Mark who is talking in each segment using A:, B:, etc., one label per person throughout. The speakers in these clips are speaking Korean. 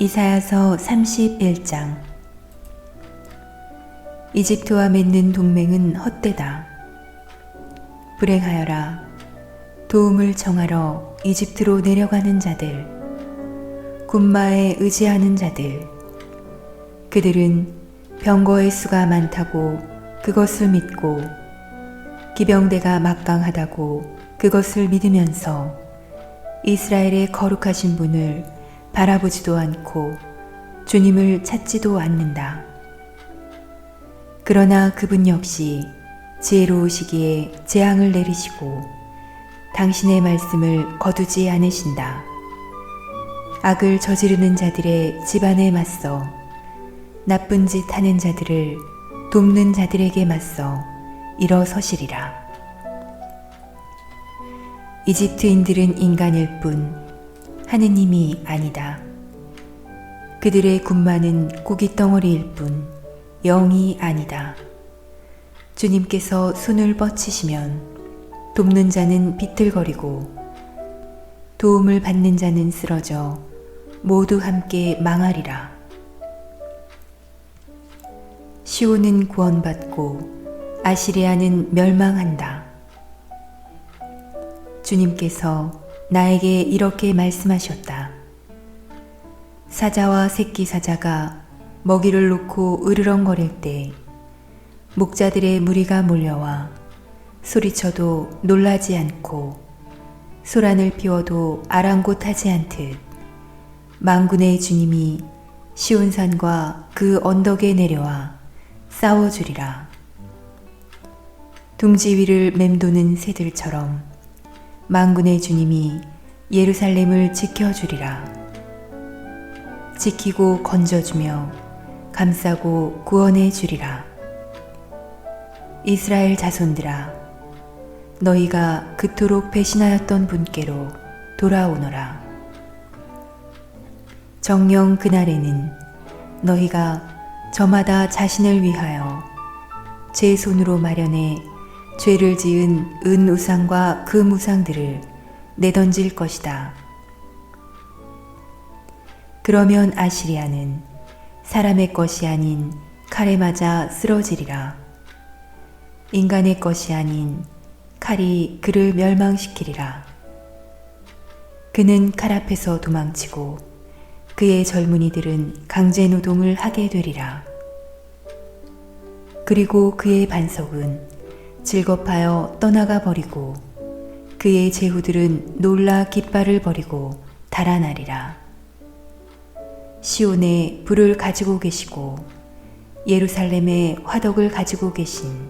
A: 이사야서 31장. 이집트와 맺는 동맹은 헛되다. 불행하여라. 도움을 청하러 이집트로 내려가는 자들, 굼마에 의지하는 자들. 그들은 병거의 수가 많다고 그것을 믿고 기병대가 막강하다고 그것을 믿으면서 이스라엘의 거룩하신 분을 바라보지도 않고 주님을 찾지도 않는다. 그러나 그분 역시 지혜로우시기에 재앙을 내리시고 당신의 말씀을 거두지 않으신다. 악을 저지르는 자들의 집안에 맞서 나쁜 짓 하는 자들을 돕는 자들에게 맞서 일어서시리라. 이집트인들은 인간일 뿐 하느님이 아니다. 그들의 군마는 고깃덩어리일 뿐 영이 아니다. 주님께서 손을 뻗치시면 돕는 자는 비틀거리고 도움을 받는 자는 쓰러져 모두 함께 망하리라. 시온은 구원받고 아시리아는 멸망한다. 주님께서 나에게 이렇게 말씀하셨다. 사자와 새끼 사자가 먹이를 놓고 으르렁거릴 때 목자들의 무리가 몰려와 소리쳐도 놀라지 않고 소란을 피워도 아랑곳하지 않듯 만군의 주님이 시온산과 그 언덕에 내려와 싸워주리라. 둥지 위를 맴도는 새들처럼 만군의 주님이 예루살렘을 지켜주리라. 지키고 건져주며 감싸고 구원해 주리라. 이스라엘 자손들아, 너희가 그토록 배신하였던 분께로 돌아오너라. 정녕 그날에는 너희가 저마다 자신을 위하여 제 손으로 마련해 죄를 지은 은 우상과 그 무상들을 내던질 것이다. 그러면 아시리아는 사람의 것이 아닌 칼에 맞아 쓰러지리라. 인간의 것이 아닌 칼이 그를 멸망시키리라. 그는 칼 앞에서 도망치고 그의 젊은이들은 강제노동을 하게 되리라. 그리고 그의 반석은 즐겁하여 떠나가 버리고 그의 제후들은 놀라 깃발을 버리고 달아나리라. 시온에 불을 가지고 계시고 예루살렘에 화덕을 가지고 계신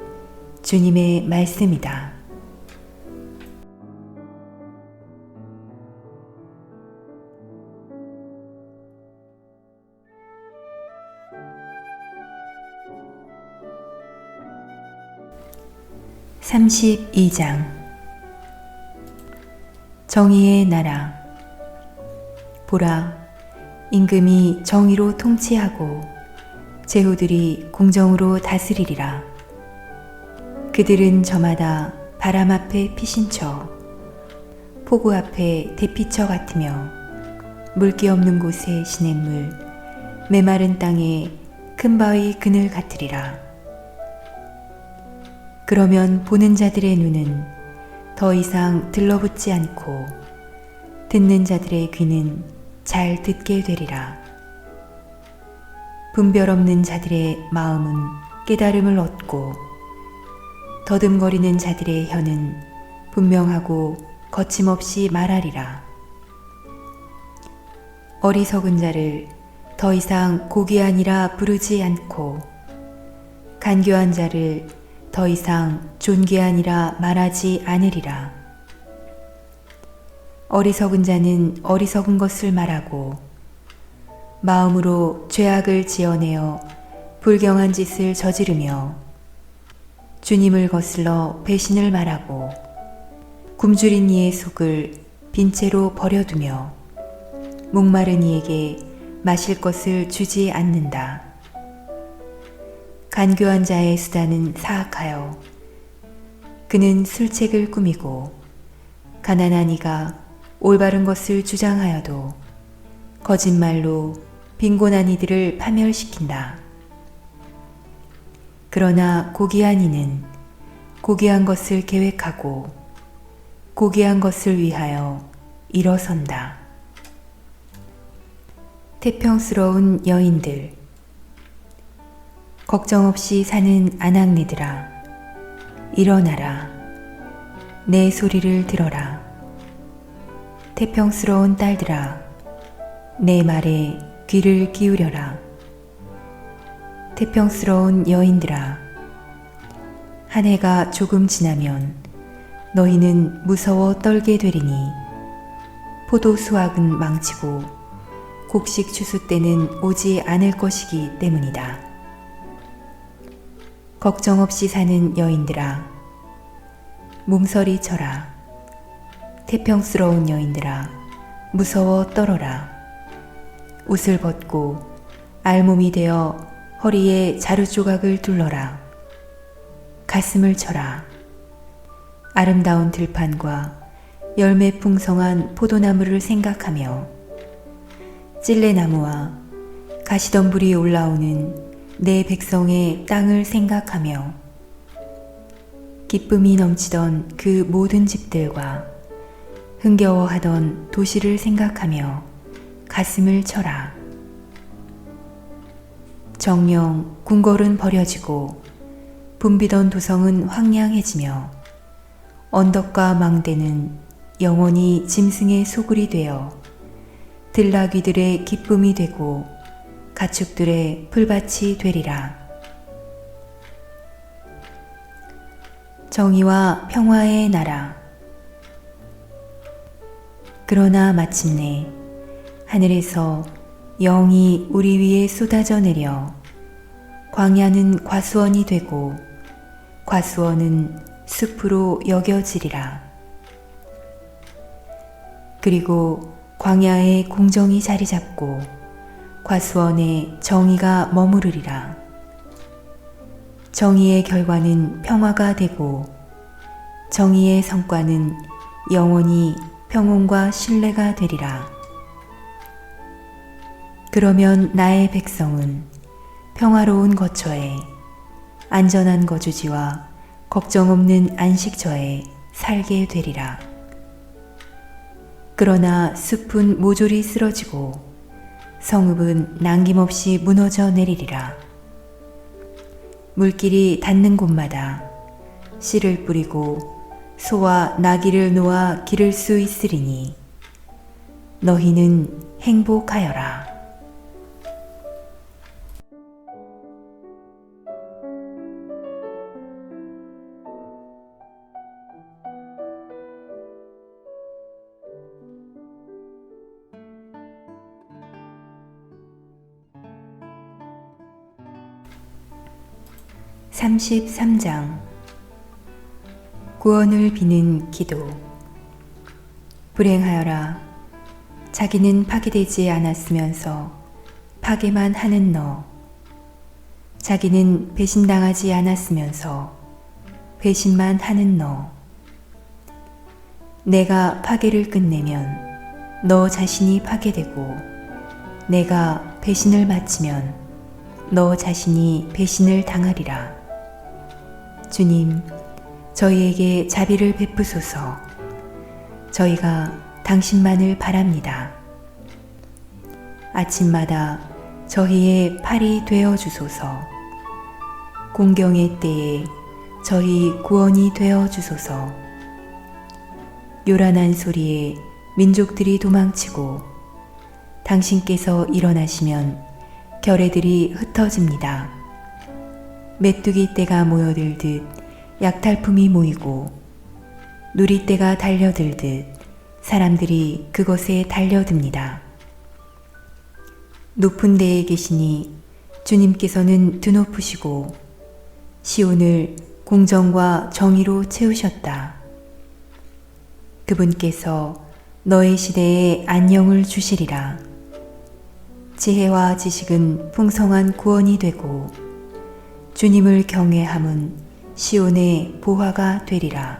A: 주님의 말씀이다. (32장) 정의의 나라. 보라, 임금이 정의로 통치하고 제후들이 공정으로 다스리리라. 그들은 저마다 바람 앞에 피신처, 폭우 앞에 대피처 같으며 물기 없는 곳에 시냇물, 메마른 땅에 큰 바위 그늘 같으리라. 그러면 보는 자들의 눈은 더 이상 들러붙지 않고 듣는 자들의 귀는 잘 듣게 되리라. 분별 없는 자들의 마음은 깨달음을 얻고 더듬거리는 자들의 혀는 분명하고 거침없이 말하리라. 어리석은 자를 더 이상 고귀하니라 부르지 않고 간교한 자를 더 이상 존귀하니라 말하지 않으리라. 어리석은 자는 어리석은 것을 말하고 마음으로 죄악을 지어내어 불경한 짓을 저지르며 주님을 거슬러 배신을 말하고 굶주린 이의 속을 빈 채로 버려두며 목마른 이에게 마실 것을 주지 않는다. 간교한 자의 수단은 사악하여 그는 술책을 꾸미고 가난한 이가 올바른 것을 주장하여도 거짓말로 빈곤한 이들을 파멸시킨다. 그러나 고귀한 이는 고귀한 것을 계획하고 고귀한 것을 위하여 일어선다. 태평스러운 여인들, 걱정 없이 사는 아낙네들아, 일어나라. 내 소리를 들어라. 태평스러운 딸들아, 내 말에 귀를 기울여라. 태평스러운 여인들아, 한 해가 조금 지나면 너희는 무서워 떨게 되리니 포도 수확은 망치고 곡식 추수 때는 오지 않을 것이기 때문이다. 걱정 없이 사는 여인들아, 몸서리 쳐라. 태평스러운 여인들아, 무서워 떨어라. 옷을 벗고 알몸이 되어 허리에 자루 조각을 둘러라. 가슴을 쳐라. 아름다운 들판과 열매 풍성한 포도나무를 생각하며 찔레나무와 가시덤불이 올라오는 내 백성의 땅을 생각하며 기쁨이 넘치던 그 모든 집들과 흥겨워하던 도시를 생각하며 가슴을 쳐라. 정령 궁궐은 버려지고 붐비던 도성은 황량해지며 언덕과 망대는 영원히 짐승의 소굴이 되어 들나귀들의 기쁨이 되고 가축들의 풀밭이 되리라. 정의와 평화의 나라. 그러나 마침내 하늘에서 영이 우리 위에 쏟아져 내려 광야는 과수원이 되고 과수원은 숲으로 여겨지리라. 그리고 광야에 공정이 자리 잡고 과수원에 정의가 머무르리라. 정의의 결과는 평화가 되고 정의의 성과는 영원히 평온과 신뢰가 되리라. 그러면 나의 백성은 평화로운 거처에 안전한 거주지와 걱정 없는 안식처에 살게 되리라. 그러나 숲은 모조리 쓰러지고 성읍은 남김없이 무너져 내리리라. 물길이 닿는 곳마다 씨를 뿌리고 소와 나귀를 놓아 기를 수 있으리니 너희는 행복하여라. (33장) 구원을 비는 기도. 불행하여라. 자기는 파괴되지 않았으면서 파괴만 하는 너. 자기는 배신당하지 않았으면서 배신만 하는 너. 내가 파괴를 끝내면 너 자신이 파괴되고 내가 배신을 마치면 너 자신이 배신을 당하리라. 주님, 저희에게 자비를 베푸소서. 저희가 당신만을 바랍니다. 아침마다 저희의 팔이 되어 주소서. 공경의 때에 저희 구원이 되어 주소서. 요란한 소리에 민족들이 도망치고 당신께서 일어나시면 결의들이 흩어집니다. 메뚜기 떼가 모여들듯 약탈품이 모이고 누리떼가 달려들듯 사람들이 그것에 달려듭니다. 높은 데에 계시니 주님께서는 드높으시고 시온을 공정과 정의로 채우셨다. 그분께서 너의 시대에 안녕을 주시리라. 지혜와 지식은 풍성한 구원이 되고 주님을 경외함은 시온의 보화가 되리라.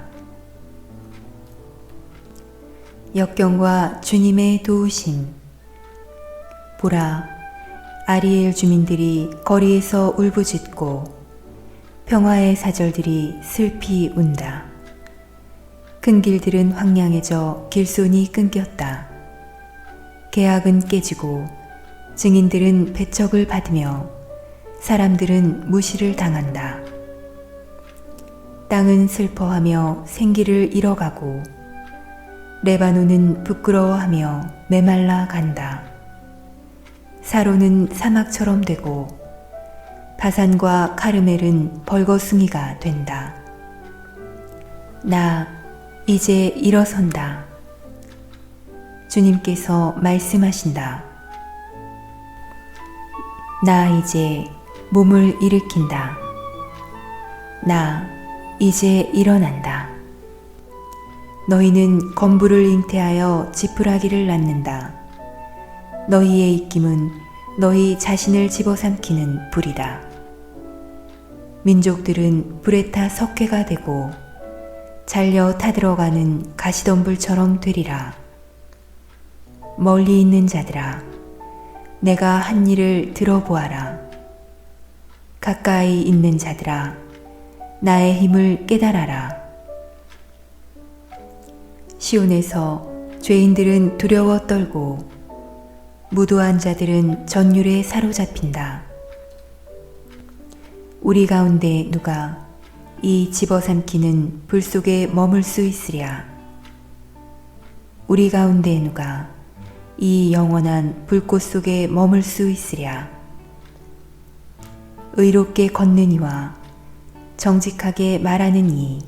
A: 역경과 주님의 도우심. 보라, 아리엘 주민들이 거리에서 울부짖고 평화의 사절들이 슬피 운다. 큰 길들은 황량해져 길손이 끊겼다. 계약은 깨지고 증인들은 배척을 받으며 사람들은 무시를 당한다. 땅은 슬퍼하며 생기를 잃어가고 레바논은 부끄러워하며 메말라 간다. 사로는 사막처럼 되고 바산과 카르멜은 벌거숭이가 된다. 나 이제 일어선다. 주님께서 말씀하신다. 나 이제 몸을 일으킨다. 나 이제 일어난다. 너희는 건부를 잉태하여 지푸라기를 낳는다. 너희의 입김은 너희 자신을 집어삼키는 불이다. 민족들은 불에 타 석회가 되고 잘려 타들어가는 가시덤불처럼 되리라. 멀리 있는 자들아, 내가 한 일을 들어보아라. 가까이 있는 자들아, 나의 힘을 깨달아라. 시온에서 죄인들은 두려워 떨고 무도한 자들은 전율에 사로잡힌다. 우리 가운데 누가 이 집어삼키는 불 속에 머물 수 있으랴? 우리 가운데 누가 이 영원한 불꽃 속에 머물 수 있으랴? 의롭게 걷는 이와 정직하게 말하는 이,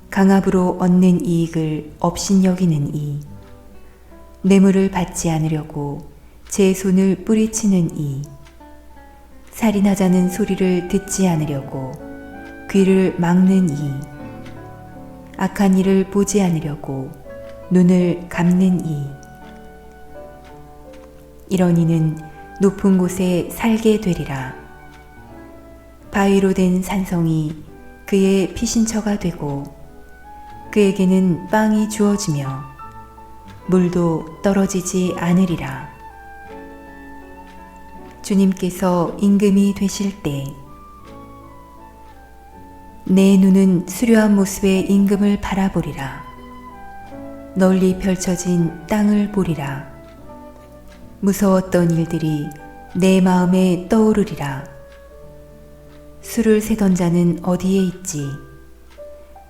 A: 강압으로 얻는 이익을 업신여기는 이, 뇌물을 받지 않으려고 제 손을 뿌리치는 이, 살인하자는 소리를 듣지 않으려고 귀를 막는 이, 악한 일을 보지 않으려고 눈을 감는 이, 이런 이는 높은 곳에 살게 되리라. 바위로 된 산성이 그의 피신처가 되고 그에게는 빵이 주어지며 물도 떨어지지 않으리라. 주님께서 임금이 되실 때 내 눈은 수려한 모습의 임금을 바라보리라. 널리 펼쳐진 땅을 보리라. 무서웠던 일들이 내 마음에 떠오르리라. 수를 세던 자는 어디에 있지?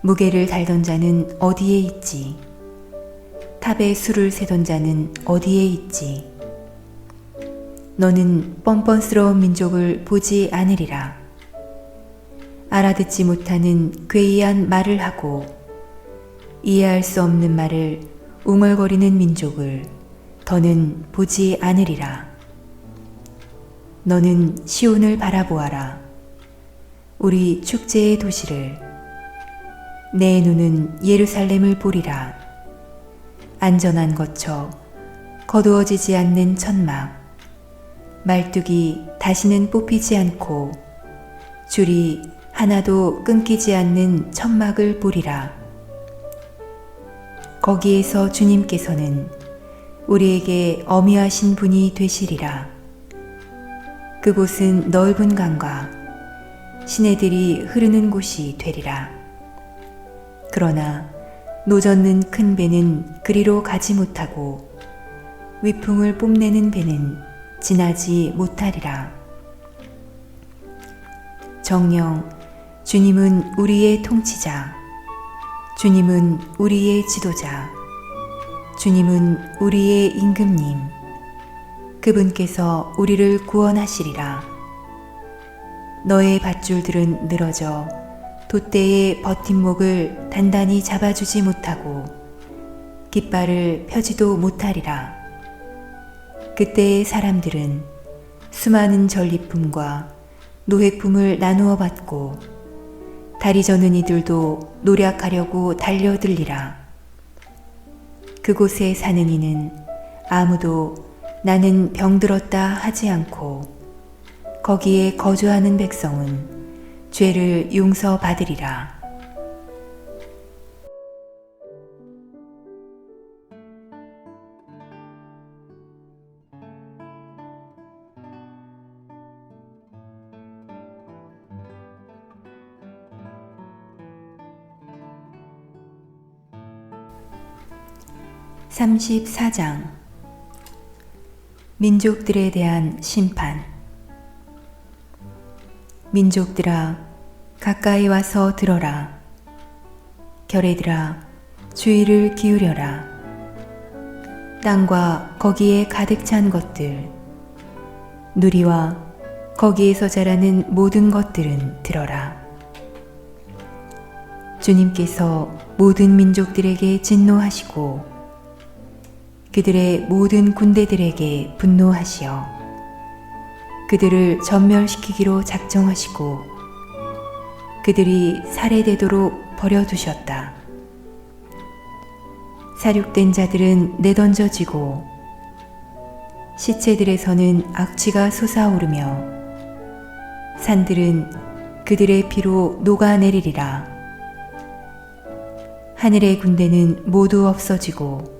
A: 무게를 달던 자는 어디에 있지? 탑에 수를 세던 자는 어디에 있지? 너는 뻔뻔스러운 민족을 보지 않으리라. 알아듣지 못하는 괴이한 말을 하고 이해할 수 없는 말을 웅얼거리는 민족을 더는 보지 않으리라. 너는 시온을 바라보아라. 우리 축제의 도시를. 내 눈은 예루살렘을 보리라. 안전한 거처, 거두어지지 않는 천막, 말뚝이 다시는 뽑히지 않고 줄이 하나도 끊기지 않는 천막을 보리라. 거기에서 주님께서는 우리에게 어미하신 분이 되시리라. 그곳은 넓은 강과 시내들이 흐르는 곳이 되리라. 그러나 노젓는 큰 배는 그리로 가지 못하고 위풍을 뽐내는 배는 지나지 못하리라. 정녕 주님은 우리의 통치자, 주님은 우리의 지도자, 주님은 우리의 임금님, 그분께서 우리를 구원하시리라. 너의 밧줄들은 늘어져 돛대의 버팀목을 단단히 잡아주지 못하고 깃발을 펴지도 못하리라. 그때의 사람들은 수많은 전리품과 노획품을 나누어 받고 다리 저는 이들도 노략하려고 달려들리라. 그곳에 사는 이는 아무도 나는 병들었다 하지 않고 거기에 거주하는 백성은 죄를 용서받으리라. 34장 민족들에 대한 심판. 민족들아, 가까이 와서 들어라. 결의들아, 주의를 기울여라. 땅과 거기에 가득 찬 것들, 누리와 거기에서 자라는 모든 것들은 들어라. 주님께서 모든 민족들에게 진노하시고 그들의 모든 군대들에게 분노하시어 그들을 전멸시키기로 작정하시고 그들이 살해되도록 버려두셨다. 살육된 자들은 내던져지고 시체들에서는 악취가 솟아오르며 산들은 그들의 피로 녹아내리리라. 하늘의 군대는 모두 없어지고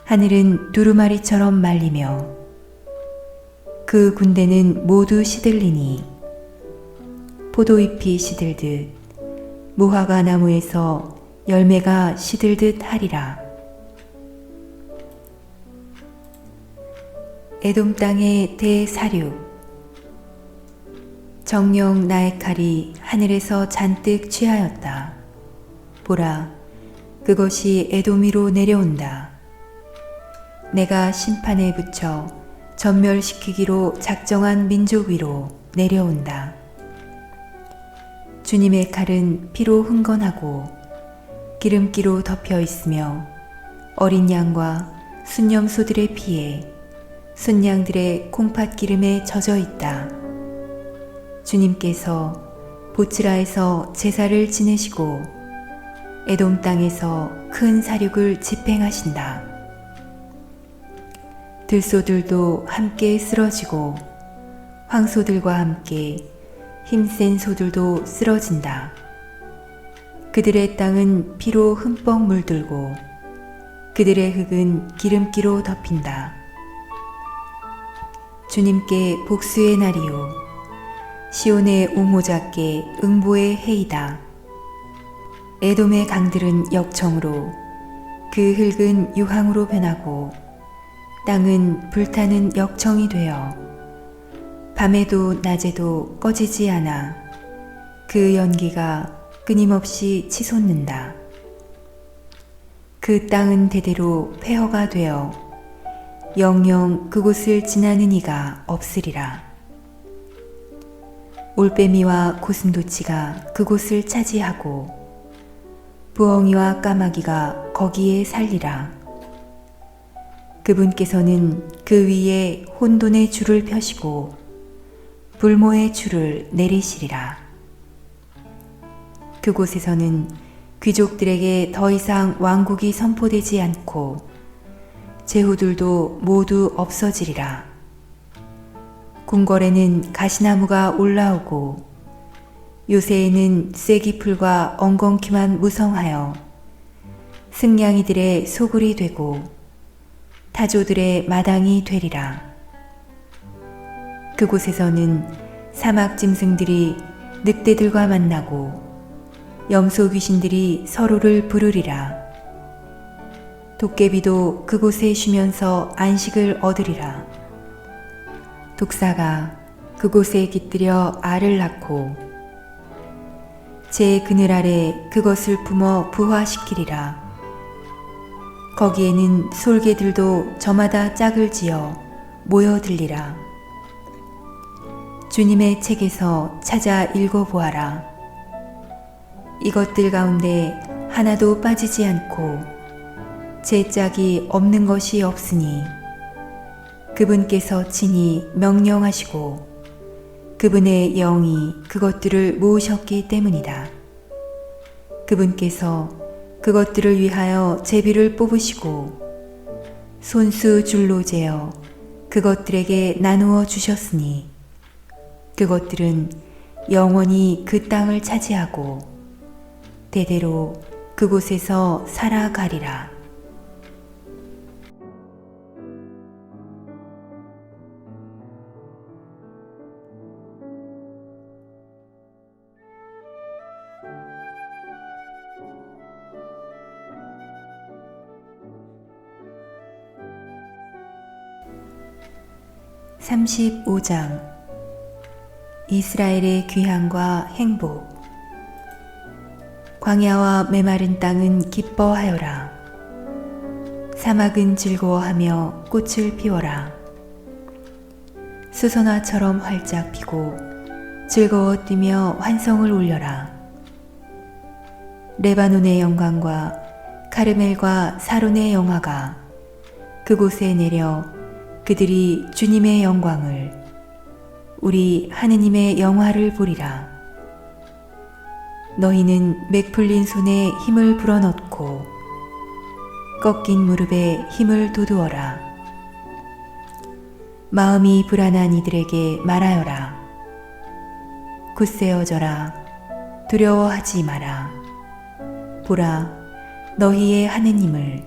A: 하늘은 두루마리처럼 말리며 그 군대는 모두 시들리니 포도잎이 시들듯 무화과 나무에서 열매가 시들듯 하리라. 에돔 땅의 대사륙. 정녕 나의 칼이 하늘에서 잔뜩 취하였다. 보라, 그것이 에돔 위로 내려온다. 내가 심판에 붙여 전멸시키기로 작정한 민족 위로 내려온다. 주님의 칼은 피로 흥건하고 기름기로 덮여 있으며 어린 양과 순념소들의 피에 순양들의 콩팥 기름에 젖어 있다. 주님께서 보츠라에서 제사를 지내시고 에돔 땅에서 큰 사륙을 집행하신다. 들소들도 함께 쓰러지고 황소들과 함께 힘센 소들도 쓰러진다. 그들의 땅은 피로 흠뻑 물들고 그들의 흙은 기름기로 덮인다. 주님께 복수의 날이요 시온의 옹호자께 응보의 해이다. 에돔의 강들은 역청으로 그 흙은 유황으로 변하고 땅은 불타는 역청이 되어 밤에도 낮에도 꺼지지 않아 그 연기가 끊임없이 치솟는다. 그 땅은 대대로 폐허가 되어 영영 그곳을 지나는 이가 없으리라. 올빼미와 고슴도치가 그곳을 차지하고 부엉이와 까마귀가 거기에 살리라. 그분께서는 그 위에 혼돈의 줄을 펴시고 불모의 줄을 내리시리라. 그곳에서는 귀족들에게 더 이상 왕국이 선포되지 않고 제후들도 모두 없어지리라. 궁궐에는 가시나무가 올라오고 요새에는 쐐기풀과 엉겅퀴만 무성하여 승냥이들의 소굴이 되고 타조들의 마당이 되리라. 그곳에서는 사막 짐승들이 늑대들과 만나고 염소 귀신들이 서로를 부르리라. 도깨비도 그곳에 쉬면서 안식을 얻으리라. 독사가 그곳에 깃들여 알을 낳고 제 그늘 아래 그것을 품어 부화시키리라. 거기에는 솔개들도 저마다 짝을 지어 모여들리라. 주님의 책에서 찾아 읽어보아라. 이것들 가운데 하나도 빠지지 않고 제 짝이 없는 것이 없으니 그분께서 친히 명령하시고 그분의 영이 그것들을 모으셨기 때문이다. 그분께서 그것들을 위하여 제비를 뽑으시고 손수 줄로 재어 그것들에게 나누어 주셨으니 그것들은 영원히 그 땅을 차지하고 대대로 그곳에서 살아가리라. 35장 이스라엘의 귀향과 행복. 광야와 메마른 땅은 기뻐하여라. 사막은 즐거워하며 꽃을 피워라. 수선화처럼 활짝 피고 즐거워 뛰며 환성을 울려라. 레바논의 영광과 카르멜과 사론의 영화가 그곳에 내려 그들이 주님의 영광을, 우리 하느님의 영화를 보리라. 너희는 맥 풀린 손에 힘을 불어넣고 꺾인 무릎에 힘을 돋우어라. 마음이 불안한 이들에게 말하여라. 굳세어져라. 두려워하지 마라. 보라, 너희의 하느님을,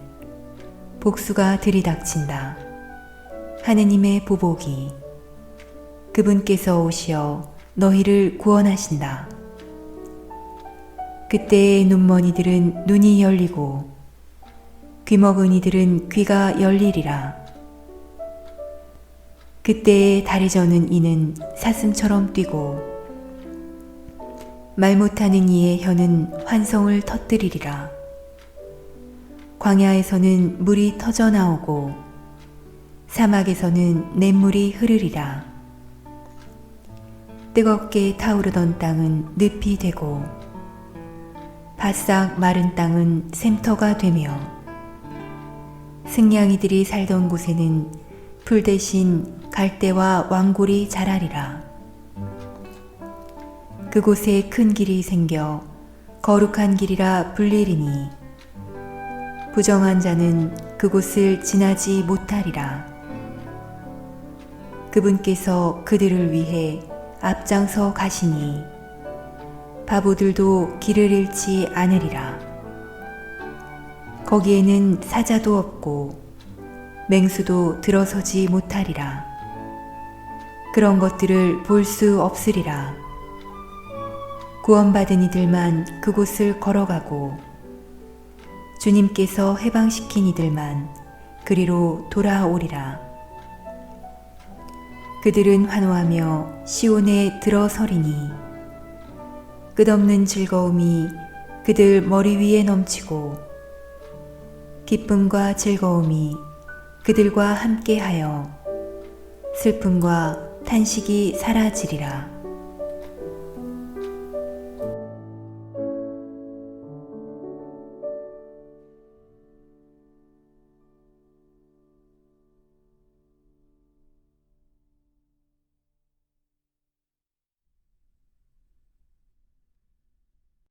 A: 복수가 들이닥친다. 하느님의 보복이, 그분께서 오시어 너희를 구원하신다. 그때의 눈먼 이들은 눈이 열리고 귀먹은 이들은 귀가 열리리라. 그때의 다리 저는 이는 사슴처럼 뛰고 말 못하는 이의 혀는 환성을 터뜨리리라. 광야에서는 물이 터져 나오고 사막에서는 냇물이 흐르리라. 뜨겁게 타오르던 땅은 늪이 되고 바싹 마른 땅은 샘터가 되며 승냥이들이 살던 곳에는 풀 대신 갈대와 왕골이 자라리라. 그곳에 큰 길이 생겨 거룩한 길이라 불리리니 부정한 자는 그곳을 지나지 못하리라. 그분께서 그들을 위해 앞장서 가시니 바보들도 길을 잃지 않으리라. 거기에는 사자도 없고 맹수도 들어서지 못하리라. 그런 것들을 볼 수 없으리라. 구원받은 이들만 그곳을 걸어가고 주님께서 해방시킨 이들만 그리로 돌아오리라. 그들은 환호하며 시온에 들어서리니 끝없는 즐거움이 그들 머리 위에 넘치고 기쁨과 즐거움이 그들과 함께하여 슬픔과 탄식이 사라지리라.